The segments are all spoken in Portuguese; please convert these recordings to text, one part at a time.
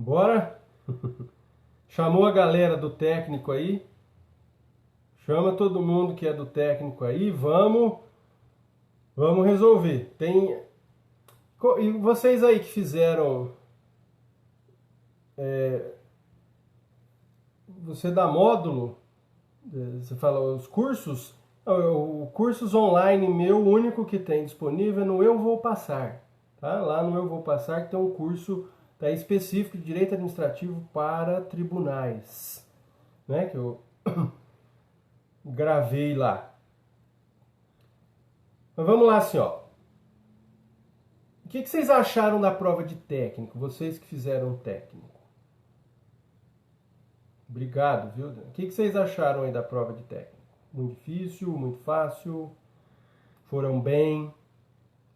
Bora? Chamou a galera do técnico aí? Chama todo mundo que é do técnico aí, vamos resolver. E vocês aí que fizeram, você dá módulo, você fala os cursos, não, o cursos online meu, o único que tem disponível é no Eu Vou Passar, tá? Lá no Eu Vou Passar que tem um curso específico de Direito Administrativo para tribunais, né? Que eu gravei lá. Mas vamos lá assim, ó. O que vocês acharam da prova de técnico? Vocês que fizeram técnico. Obrigado, viu? O que vocês acharam aí da prova de técnico? Muito difícil, muito fácil? Foram bem?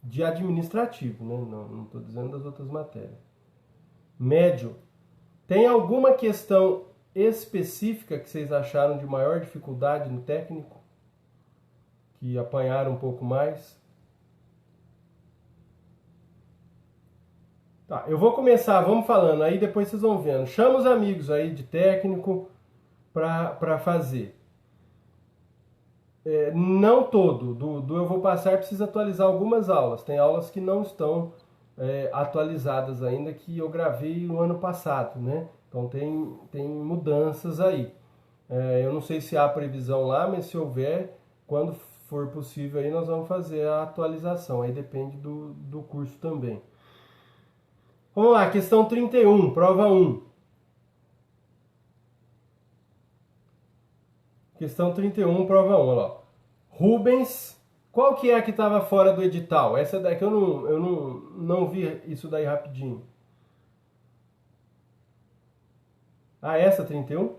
De administrativo, né? Não estou dizendo das outras matérias. Médio. Tem alguma questão específica que vocês acharam de maior dificuldade no técnico? Que apanharam um pouco mais? Tá, eu vou começar, vamos falando, aí depois vocês vão vendo. Chama os amigos aí de técnico para fazer. Não todo, do Eu Vou Passar precisa atualizar algumas aulas. Tem aulas que não estão atualizadas ainda, que eu gravei no ano passado, né? Então tem mudanças aí. Eu não sei se há previsão lá, mas se houver, quando for possível aí nós vamos fazer a atualização. Aí depende do curso também. Vamos lá, questão 31, prova 1. Questão 31, prova 1, olha lá. Rubens, qual que é a que estava fora do edital? Essa daqui eu não vi isso daí rapidinho. Ah, essa 31?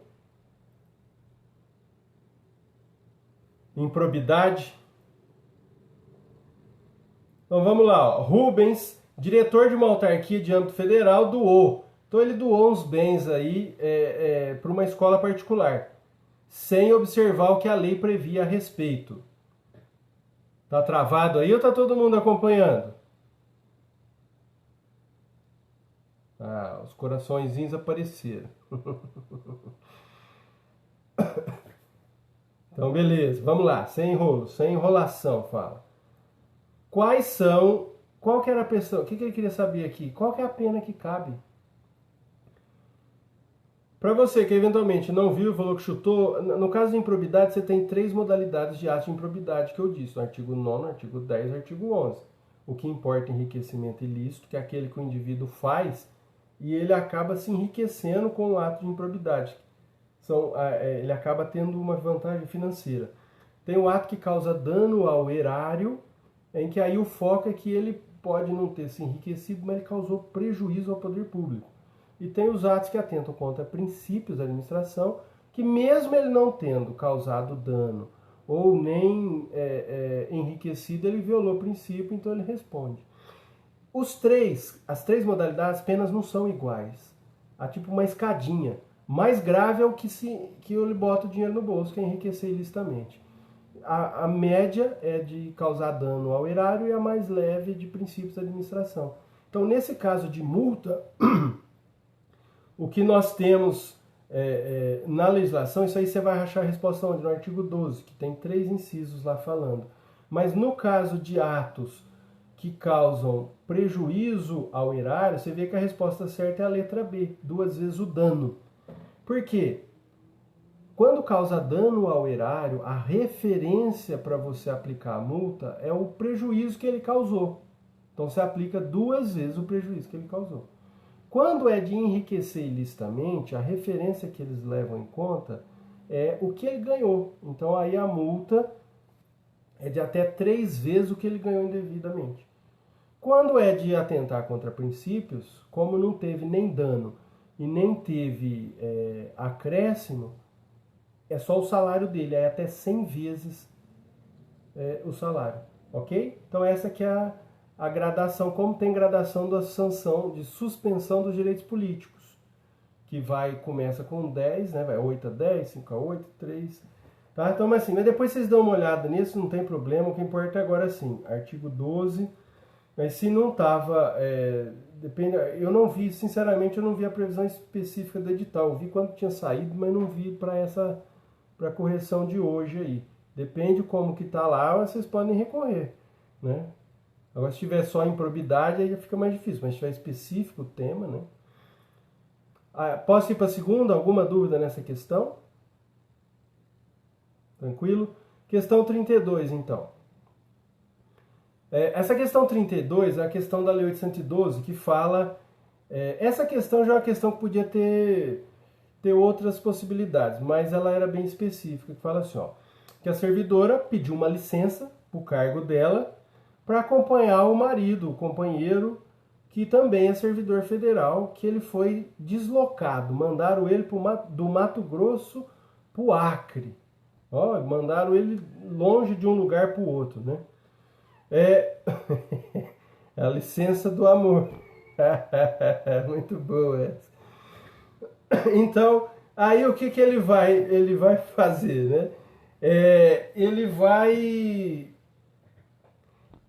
Improbidade. Então vamos lá, ó. Rubens, diretor de uma autarquia de âmbito federal, doou. Então ele doou uns bens aí para uma escola particular, sem observar o que a lei previa a respeito. Tá travado aí ou tá todo mundo acompanhando? Ah, os coraçõezinhos apareceram. Então, beleza, vamos lá, sem enrolo, sem enrolação, fala. Quais são, qual que era a pessoa, o que ele queria saber aqui? Qual que é a pena que cabe? Para você que eventualmente não viu, falou que chutou, no caso de improbidade você tem 3 modalidades de ato de improbidade que eu disse, no artigo 9º, artigo 10 e artigo 11. O que importa é enriquecimento ilícito, que é aquele que o indivíduo faz e ele acaba se enriquecendo com o ato de improbidade. Ele acaba tendo uma vantagem financeira. Tem o ato que causa dano ao erário, em que aí o foco é que ele pode não ter se enriquecido, mas ele causou prejuízo ao poder público. E tem os atos que atentam contra princípios da administração, que mesmo ele não tendo causado dano ou nem enriquecido, ele violou o princípio, então ele responde. As três modalidades, penas não são iguais. Há tipo uma escadinha. Mais grave é o que ele bota o dinheiro no bolso, que é enriquecer ilicitamente. A média é de causar dano ao erário e a mais leve de princípios da administração. Então, nesse caso de multa, o que nós temos na legislação, isso aí você vai achar a resposta onde? No artigo 12, que tem 3 incisos lá falando. Mas no caso de atos que causam prejuízo ao erário, você vê que a resposta certa é a letra B, 2 vezes o dano. Por quê? Quando causa dano ao erário, a referência para você aplicar a multa é o prejuízo que ele causou. Então você aplica 2 vezes o prejuízo que ele causou. Quando é de enriquecer ilicitamente, a referência que eles levam em conta é o que ele ganhou. Então aí a multa é de até 3 vezes o que ele ganhou indevidamente. Quando é de atentar contra princípios, como não teve nem dano e nem teve acréscimo, é só o salário dele, é até 100 vezes o salário, ok? Então essa que é a gradação, como tem gradação da sanção de suspensão dos direitos políticos, que começa com 10, né? Vai 8 a 10, 5 a 8, 3, tá? Então, mas assim, mas depois vocês dão uma olhada nisso, não tem problema, o que importa é agora sim, artigo 12, Mas se não estava, depende, eu não vi, sinceramente, eu não vi a previsão específica do edital. Eu vi quando tinha saído, mas não vi para a correção de hoje aí. Depende como que está lá, vocês podem recorrer, né? Agora, se tiver só improbidade, aí já fica mais difícil. Mas se tiver específico o tema, né? Posso ir para a segunda? Alguma dúvida nessa questão? Tranquilo? Questão 32, então. Essa questão 32 é a questão da Lei 812, que fala... essa questão já é uma questão que podia ter outras possibilidades, mas ela era bem específica, que fala assim, ó, que a servidora pediu uma licença para o cargo dela para acompanhar o marido, o companheiro, que também é servidor federal, que ele foi deslocado. Mandaram ele do Mato Grosso para o Acre. Ó, mandaram ele longe de um lugar para o outro, né? É a licença do amor. Muito boa essa. Então, aí o que ele vai fazer, né? Ele vai...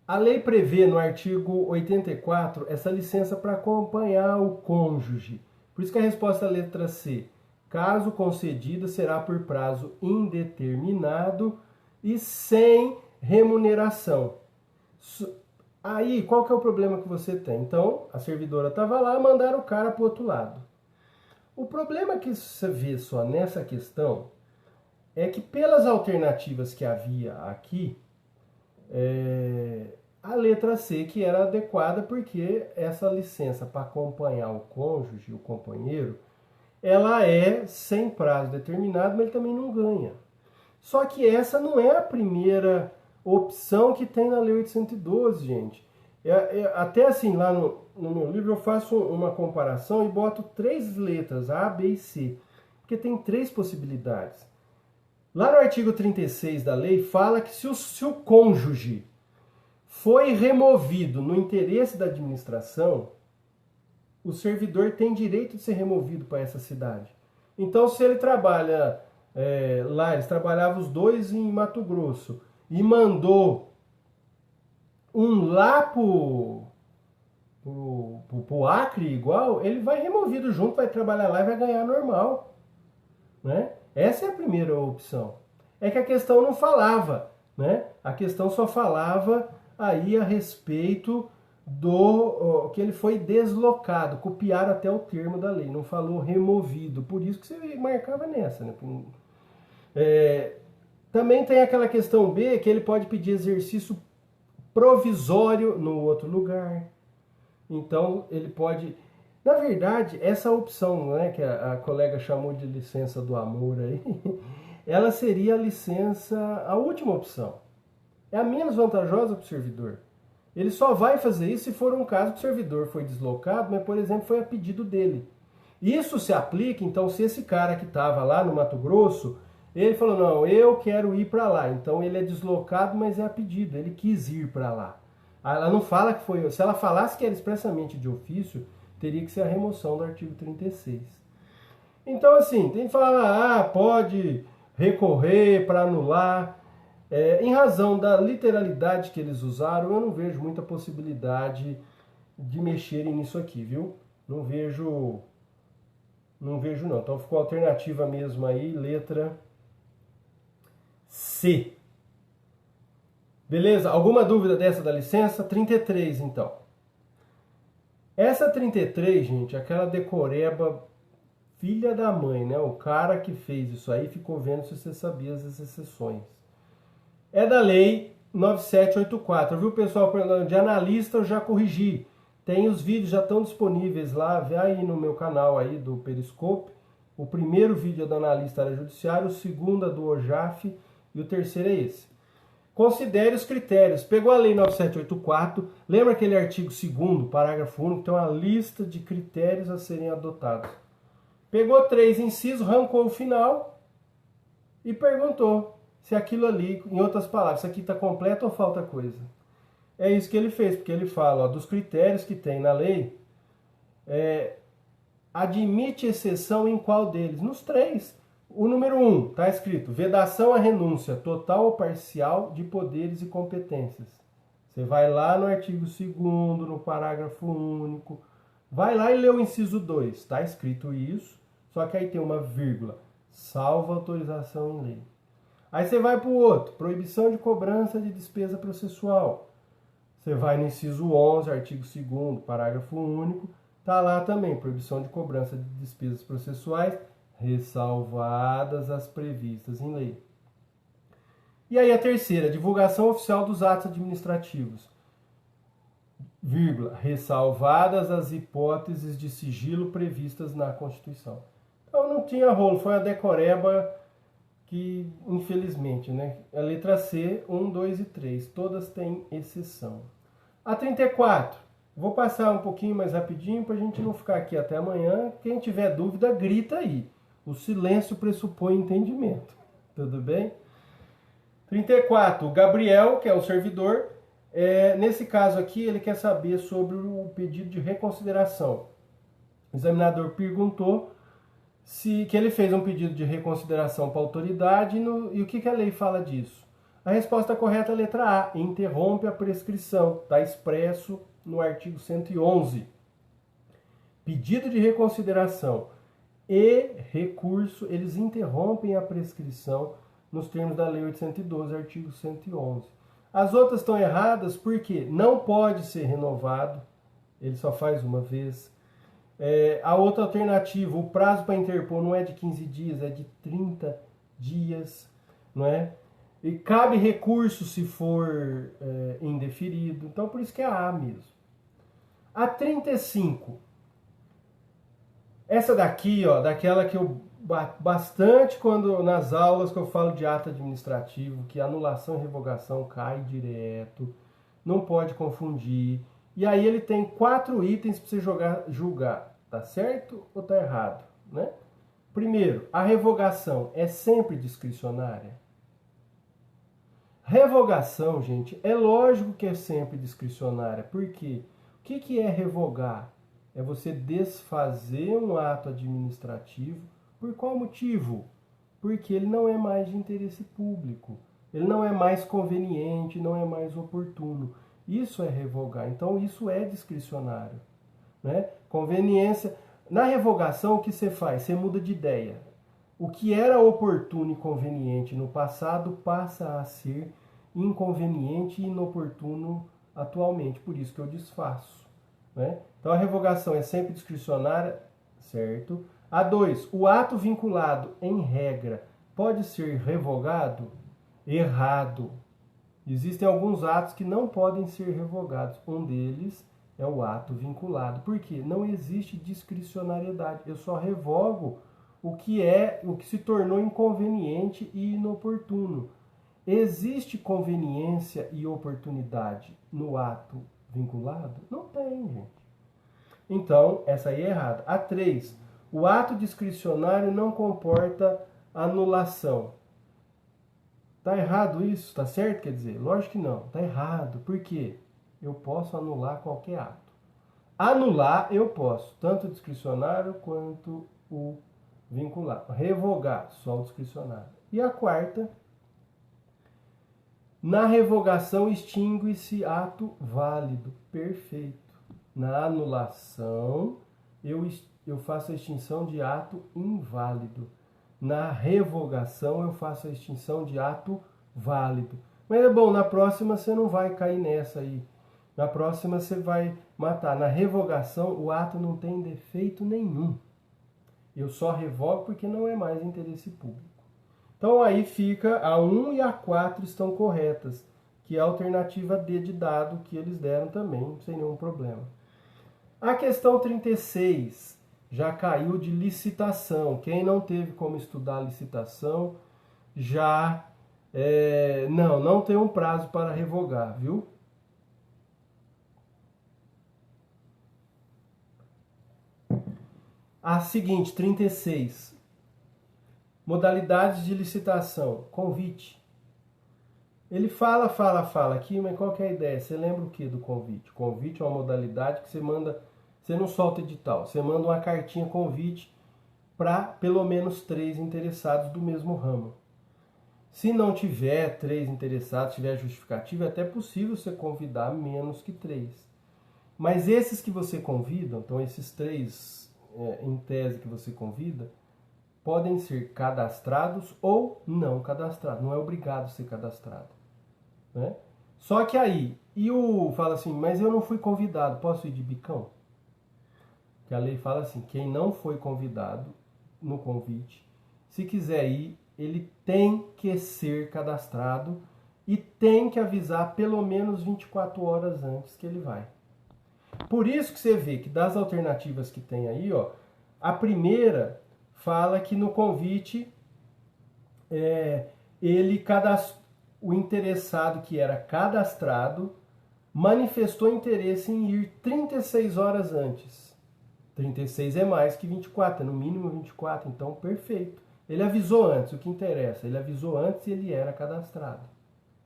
A lei prevê no artigo 84 essa licença para acompanhar o cônjuge. Por isso que a resposta é a letra C. Caso concedida, será por prazo indeterminado e sem remuneração. Aí, qual que é o problema que você tem? Então, a servidora estava lá, mandaram o cara para o outro lado. O problema que você vê só nessa questão é que pelas alternativas que havia aqui, a letra C que era adequada, porque essa licença para acompanhar o cônjuge, o companheiro, ela é sem prazo determinado, mas ele também não ganha. Só que essa não é a primeira opção que tem na Lei 812, gente. Até assim, lá no meu livro eu faço uma comparação e boto 3 letras, A, B e C, porque tem 3 possibilidades. Lá no artigo 36 da lei fala que se o cônjuge foi removido no interesse da administração, o servidor tem direito de ser removido para essa cidade. Então, se ele trabalha lá, eles trabalhavam os dois em Mato Grosso, e mandou um lá pro Acre igual, ele vai removido junto, vai trabalhar lá e vai ganhar normal, né? Essa é a primeira opção. É que a questão não falava, né? A questão só falava aí a respeito do que ele foi deslocado, copiaram até o termo da lei, não falou removido, por isso que você marcava nessa, né? Também tem aquela questão B, que ele pode pedir exercício provisório no outro lugar. Então, ele pode... Na verdade, essa opção, né, que a colega chamou de licença do amor aí, ela seria a última opção. É a menos vantajosa para o servidor. Ele só vai fazer isso se for um caso que o servidor foi deslocado, mas, por exemplo, foi a pedido dele. Isso se aplica, então, se esse cara que estava lá no Mato Grosso, ele falou, não, eu quero ir para lá. Então, ele é deslocado, mas é a pedido, ele quis ir para lá. Ela não fala que foi... Se ela falasse que era expressamente de ofício, teria que ser a remoção do artigo 36. Então, assim, tem que falar, pode recorrer para anular. Em razão da literalidade que eles usaram, eu não vejo muita possibilidade de mexerem nisso aqui, viu? Não vejo não. Então ficou a alternativa mesmo aí, letra C. Beleza? Alguma dúvida dessa da licença? 33, então. Essa 33, gente, aquela decoreba filha da mãe, né? O cara que fez isso aí ficou vendo se você sabia as exceções. É da lei 9784, viu, pessoal? De analista eu já corrigi. Tem os vídeos, já estão disponíveis lá, vê aí no meu canal aí do Periscope. O primeiro vídeo é do analista área judiciária, o segundo é do OJAF e o terceiro é esse. Considere os critérios. Pegou a lei 9784, lembra aquele artigo 2º, parágrafo único, tem uma lista de critérios a serem adotados. Pegou 3 incisos, arrancou o final e perguntou se aquilo ali, em outras palavras, isso aqui está completo ou falta coisa. É isso que ele fez, porque ele fala, dos critérios que tem na lei, admite exceção em qual deles? Nos 3. O número 1, está escrito, vedação à renúncia total ou parcial de poderes e competências. Você vai lá no artigo 2º, no parágrafo único, vai lá e lê o inciso 2, está escrito isso, só que aí tem uma vírgula, salvo autorização em lei. Aí você vai para o outro, proibição de cobrança de despesa processual. Você vai no inciso 11, artigo 2º, parágrafo único, está lá também, proibição de cobrança de despesas processuais, ressalvadas as previstas em lei. E aí a terceira, divulgação oficial dos atos administrativos, vírgula, ressalvadas as hipóteses de sigilo previstas na Constituição. Então não tinha rolo, foi a decoreba que, infelizmente, né? A letra C, 1, 2 e 3, todas têm exceção. A 34, vou passar um pouquinho mais rapidinho para a gente não ficar aqui até amanhã. Quem tiver dúvida, grita aí. O silêncio pressupõe entendimento. Tudo bem? 34, o Gabriel, que é o servidor, nesse caso aqui, ele quer saber sobre o pedido de reconsideração. O examinador perguntou que ele fez um pedido de reconsideração para a autoridade e o que a lei fala disso? A resposta correta é a letra A, interrompe a prescrição, está expresso no artigo 111. Pedido de reconsideração e recurso, eles interrompem a prescrição nos termos da Lei 812, artigo 111. As outras estão erradas porque não pode ser renovado, ele só faz uma vez. A outra alternativa, o prazo para interpor não é de 15 dias, é de 30 dias, não é? E cabe recurso se for indeferido, então por isso que é a A mesmo. A 35, essa daqui, ó, daquela que eu bastante quando nas aulas que eu falo de ato administrativo, que anulação e revogação cai direto, não pode confundir. E aí ele tem 4 itens para você julgar, tá certo ou tá errado, né? Primeiro, a revogação é sempre discricionária? Revogação, gente, é lógico que é sempre discricionária. Por quê? O que é revogar? É você desfazer um ato administrativo. Por qual motivo? Porque ele não é mais de interesse público. Ele não é mais conveniente, não é mais oportuno. Isso é revogar. Então, isso é discricionário, né? Conveniência. Na revogação, o que você faz? Você muda de ideia. O que era oportuno e conveniente no passado passa a ser inconveniente e inoportuno atualmente. Por isso que eu desfaço, né? Então, a revogação é sempre discricionária, certo? A 2, o ato vinculado em regra pode ser revogado? Errado. Existem alguns atos que não podem ser revogados. Um deles é o ato vinculado. Por quê? Não existe discricionariedade. Eu só revogo o que se tornou inconveniente e inoportuno. Existe conveniência e oportunidade no ato vinculado? Não tem, gente. Então, essa aí é errada. A 3, o ato discricionário não comporta anulação. Tá errado isso? Tá certo? Quer dizer, lógico que não. Tá errado. Por quê? Eu posso anular qualquer ato. Anular eu posso, tanto o discricionário quanto o vinculado. Revogar, só o discricionário. E a 4, na revogação extingue-se ato válido. Perfeito. Na anulação, eu faço a extinção de ato inválido. Na revogação, eu faço a extinção de ato válido. Mas é bom, na próxima você não vai cair nessa aí. Na próxima você vai matar. Na revogação, o ato não tem defeito nenhum. Eu só revogo porque não é mais interesse público. Então aí fica a 1 e a 4 estão corretas, que é a alternativa D de dado que eles deram também, sem nenhum problema. A questão 36 já caiu de licitação. Quem não teve como estudar licitação, já não tem um prazo para revogar, viu? A seguinte, 36. Modalidades de licitação. Convite. Ele fala aqui, mas qual que é a ideia? Você lembra o que do convite? Convite é uma modalidade que você manda, você não solta edital, você manda uma cartinha convite para pelo menos 3 interessados do mesmo ramo. Se não tiver 3 interessados, tiver justificativa, é até possível você convidar menos que 3. Mas esses que você convida, então esses 3 em tese que você convida, podem ser cadastrados ou não cadastrados. Não é obrigado a ser cadastrado. Né? Só que aí, fala assim, mas eu não fui convidado, posso ir de bicão? Que a lei fala assim, quem não foi convidado no convite, se quiser ir, ele tem que ser cadastrado e tem que avisar pelo menos 24 horas antes que ele vai. Por isso que você vê que das alternativas que tem aí, ó, a primeira fala que no convite o interessado que era cadastrado manifestou interesse em ir 36 horas antes. 36 é mais que 24, é no mínimo 24, então perfeito. Ele avisou antes, o que interessa, ele avisou antes e ele era cadastrado.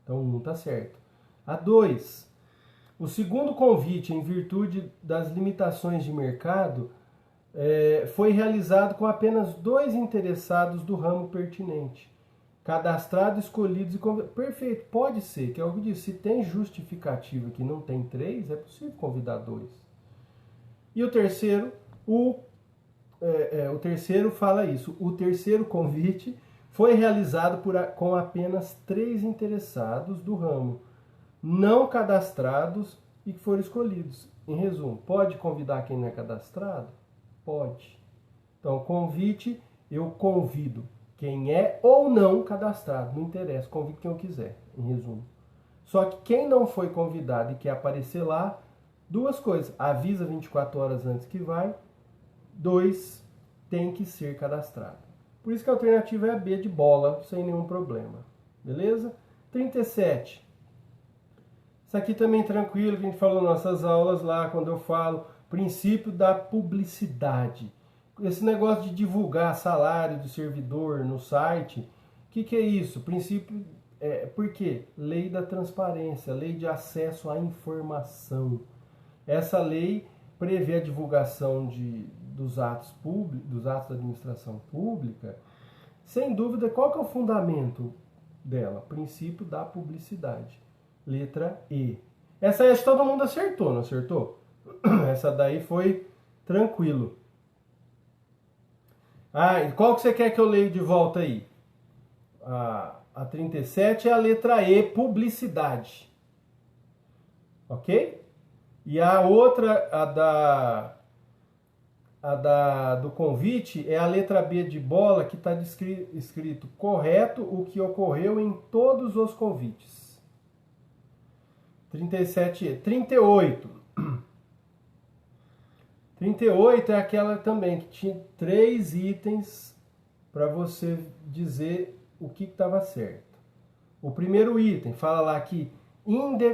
Então 1 está certo. A 2, o segundo convite, em virtude das limitações de mercado, foi realizado com apenas 2 interessados do ramo pertinente. Cadastrados, escolhidos e convidados. Perfeito, pode ser, que é o que eu disse, se tem justificativa que não tem 3, é possível convidar 2. E o terceiro, o terceiro fala isso. O terceiro convite foi realizado com apenas 3 interessados do ramo, não cadastrados e que foram escolhidos. Em resumo, pode convidar quem não é cadastrado? Pode. Então, convite, eu convido quem é ou não cadastrado, não interessa, convido quem eu quiser, em resumo. Só que quem não foi convidado e quer aparecer lá, 2 coisas, avisa 24 horas antes que vai, 2, tem que ser cadastrado. Por isso que a alternativa é a B de bola, sem nenhum problema. Beleza? 37. Isso aqui também tranquilo, que a gente falou nas nossas aulas lá, quando eu falo princípio da publicidade. Esse negócio de divulgar salário do servidor no site, o que é isso? Princípio, por quê? Lei da transparência, lei de acesso à informação. Essa lei prevê a divulgação dos atos públicos, dos atos da administração pública. Sem dúvida, qual que é o fundamento dela? Princípio da publicidade. Letra E. Essa aí todo mundo acertou, não acertou? Essa daí foi tranquilo. E qual que você quer que eu leia de volta aí? A 37 é a letra E, publicidade. Ok? E a outra, do convite, é a letra B de bola, que está escrito correto o que ocorreu em todos os convites. 37E. 38. 38 é aquela também que tinha 3 itens para você dizer o que estava certo. O primeiro item fala lá que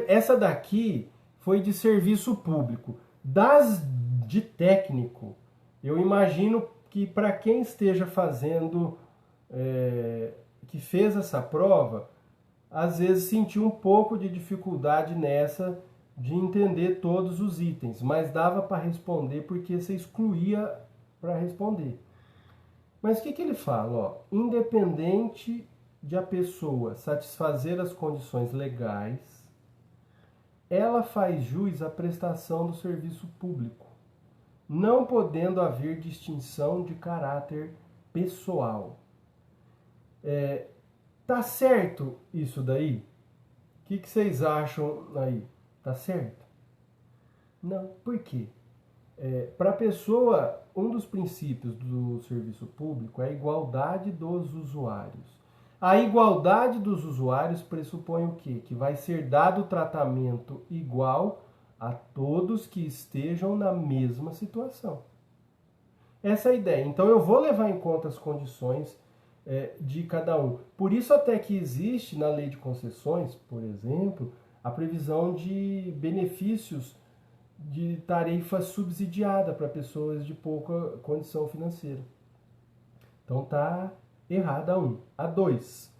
essa daqui foi de serviço público. Das de técnico, eu imagino que para quem esteja fazendo, que fez essa prova, às vezes sentiu um pouco de dificuldade nessa de entender todos os itens, mas dava para responder porque você excluía para responder. Mas o que ele fala? Ó, independente de a pessoa satisfazer as condições legais, ela faz jus à prestação do serviço público, não podendo haver distinção de caráter pessoal. Tá certo isso daí? O que vocês acham aí? Tá certo? Não. Por quê? Para a pessoa, um dos princípios do serviço público é a igualdade dos usuários. A igualdade dos usuários pressupõe o quê? Que vai ser dado tratamento igual a todos que estejam na mesma situação. Essa é a ideia. Então eu vou levar em conta as condições de cada um. Por isso até que existe na lei de concessões, por exemplo, a previsão de benefícios de tarifa subsidiada para pessoas de pouca condição financeira. Então tá errada a 1. A 2.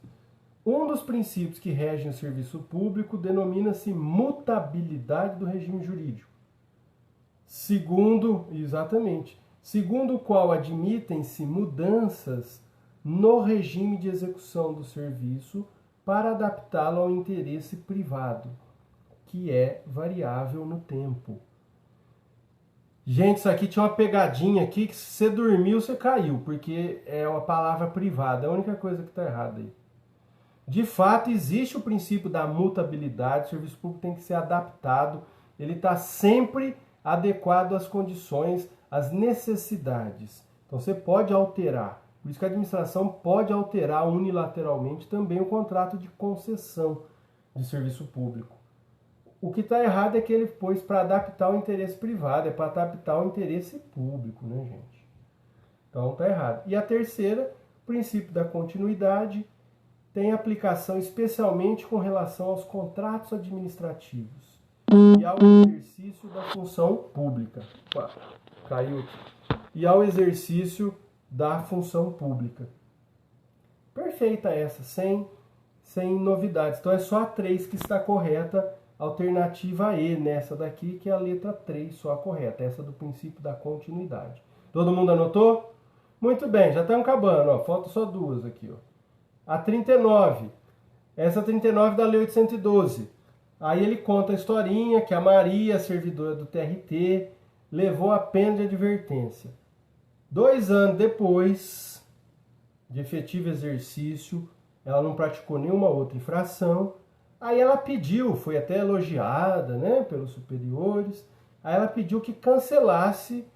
Um dos princípios que regem o serviço público denomina-se mutabilidade do regime jurídico. Segundo o qual admitem-se mudanças no regime de execução do serviço para adaptá-lo ao interesse privado, que é variável no tempo. Gente, isso aqui tinha uma pegadinha aqui que se você dormiu, você caiu, porque é uma palavra privada, é a única coisa que está errada aí. De fato, existe o princípio da mutabilidade, o serviço público tem que ser adaptado, ele está sempre adequado às condições, às necessidades. Então você pode alterar. Por isso que a administração pode alterar unilateralmente também o contrato de concessão de serviço público. O que está errado é que ele pôs para adaptar o interesse privado, é para adaptar o interesse público, né, gente? Então está errado. E a terceira, o princípio da continuidade, tem aplicação especialmente com relação aos contratos administrativos e ao exercício da função pública. Opa, caiu aqui. E ao exercício da função pública. Perfeita essa, sem novidades. Então é só a 3 que está correta, alternativa E nessa daqui, que é a letra 3 só a correta, essa do princípio da continuidade. Todo mundo anotou? Muito bem, já estamos acabando, ó, falta só 2 aqui, ó. A 39, essa 39 da Lei 812. Aí ele conta a historinha que a Maria, servidora do TRT, levou a pena de advertência. 2 anos depois de efetivo exercício, ela não praticou nenhuma outra infração. Aí ela pediu, foi até elogiada, né, pelos superiores, aí ela pediu que cancelasse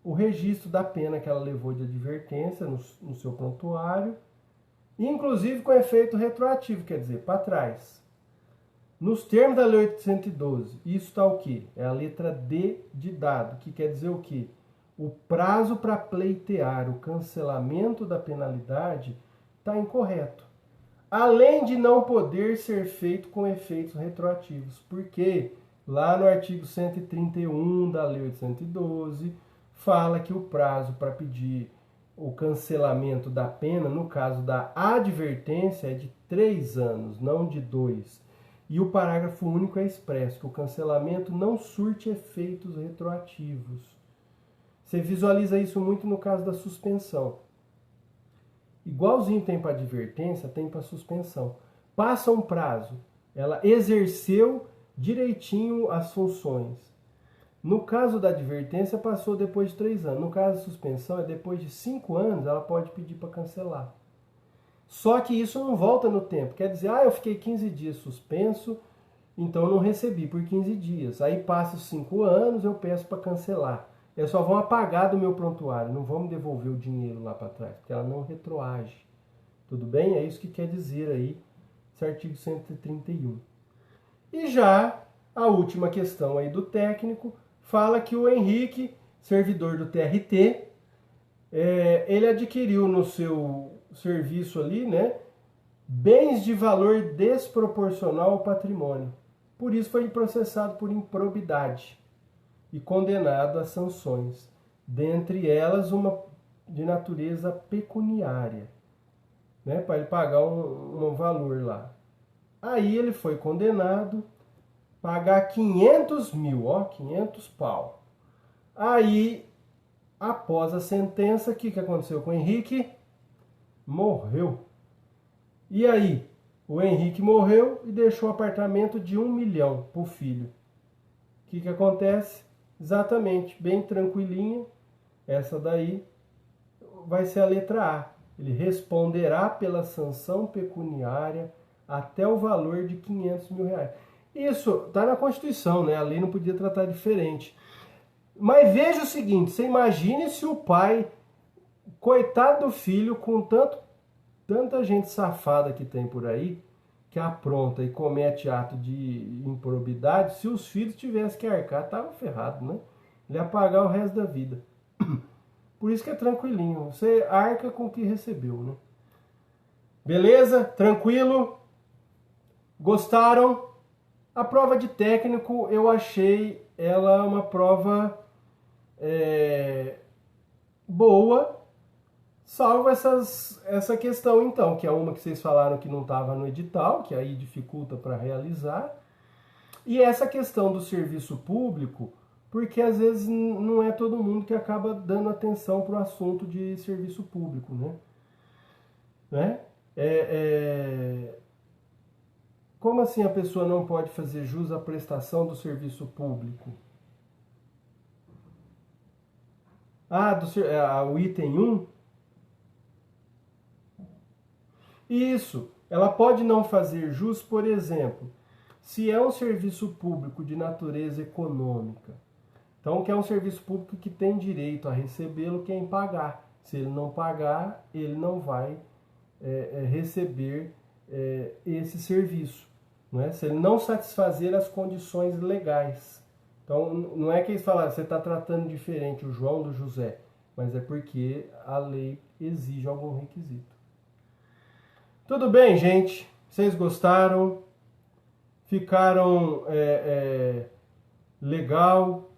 o registro da pena que ela levou de advertência no seu prontuário, inclusive com efeito retroativo, quer dizer, para trás. Nos termos da Lei 812, isso está o quê? É a letra D de dado, que quer dizer o quê? O prazo para pleitear o cancelamento da penalidade está incorreto. Além de não poder ser feito com efeitos retroativos, porque lá no artigo 131 da Lei 812 fala que o prazo para pedir o cancelamento da pena, no caso da advertência, é de 3 anos, não de 2. E o parágrafo único é expresso, que o cancelamento não surte efeitos retroativos. Você visualiza isso muito no caso da suspensão. Igualzinho tem para advertência, tem para suspensão. Passa um prazo, ela exerceu direitinho as funções. No caso da advertência, passou depois de 3 anos. No caso da suspensão, é depois de 5 anos, ela pode pedir para cancelar. Só que isso não volta no tempo. Quer dizer, eu fiquei 15 dias suspenso, então eu não recebi por 15 dias. Aí passa os 5 anos, eu peço para cancelar. Eles só vão apagar do meu prontuário, não vão me devolver o dinheiro lá para trás, porque ela não retroage. Tudo bem? É isso que quer dizer aí esse artigo 131. E já a última questão aí do técnico fala que o Henrique, servidor do TRT, ele adquiriu no seu serviço ali, né, bens de valor desproporcional ao patrimônio. Por isso foi processado por improbidade e condenado a sanções, dentre elas uma de natureza pecuniária, né, para ele pagar um valor lá. Aí ele foi condenado a pagar 500 mil, 500 pau. Aí, após a sentença, o que aconteceu com o Henrique? Morreu. E aí, o Henrique morreu e deixou um apartamento de 1 milhão para o filho. O que acontece? Exatamente, bem tranquilinha, essa daí vai ser a letra A. Ele responderá pela sanção pecuniária até o valor de 500 mil reais. Isso está na Constituição, né? A lei não podia tratar diferente. Mas veja o seguinte, você imagine se o pai, coitado do filho, com tanta gente safada que tem por aí, que apronta e comete ato de improbidade, se os filhos tivessem que arcar, estava ferrado, né? Ele ia pagar o resto da vida. Por isso que é tranquilinho, você arca com o que recebeu, né? Beleza? Tranquilo? Gostaram? A prova de técnico, eu achei ela uma prova boa, salvo essa questão então, que é uma que vocês falaram que não estava no edital, que aí dificulta para realizar, e essa questão do serviço público, porque às vezes não é todo mundo que acaba dando atenção para o assunto de serviço público, né? né? Como assim a pessoa não pode fazer jus à prestação do serviço público? O item 1? Isso. Ela pode não fazer jus, por exemplo, se é um serviço público de natureza econômica. Então, que é um serviço público que tem direito a recebê-lo quem pagar. Se ele não pagar, ele não vai receber esse serviço. Não é? Se ele não satisfazer as condições legais. Então, não é que eles falaram, você está tratando diferente o João do José, mas é porque a lei exige algum requisito. Tudo bem, gente? Vocês gostaram? Ficaram legal,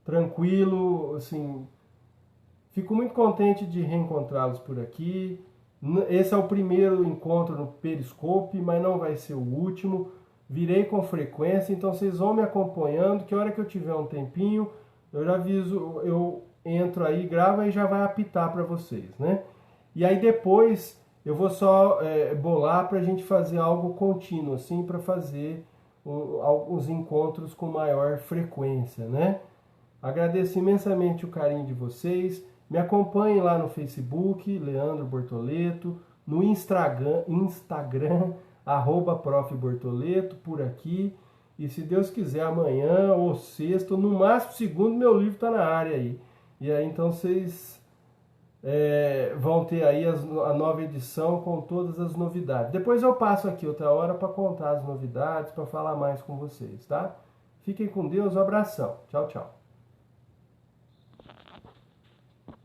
tranquilo, assim, fico muito contente de reencontrá-los por aqui. Esse é o primeiro encontro no Periscope, mas não vai ser o último. Virei com frequência, então vocês vão me acompanhando, que a hora que eu tiver um tempinho, eu já aviso, eu entro aí, gravo e já vai apitar para vocês, né? E aí depois eu vou só bolar para a gente fazer algo contínuo, assim, para fazer alguns encontros com maior frequência, né? Agradeço imensamente o carinho de vocês. Me acompanhem lá no Facebook, Leandro Bortoleto, no Instagram @Prof. Bortoleto, por aqui. E se Deus quiser, amanhã ou sexta, ou no máximo segundo, meu livro está na área aí. E aí então vocês vão ter aí a nova edição com todas as novidades. Depois eu passo aqui outra hora para contar as novidades, para falar mais com vocês, tá? Fiquem com Deus, um abração. Tchau, tchau.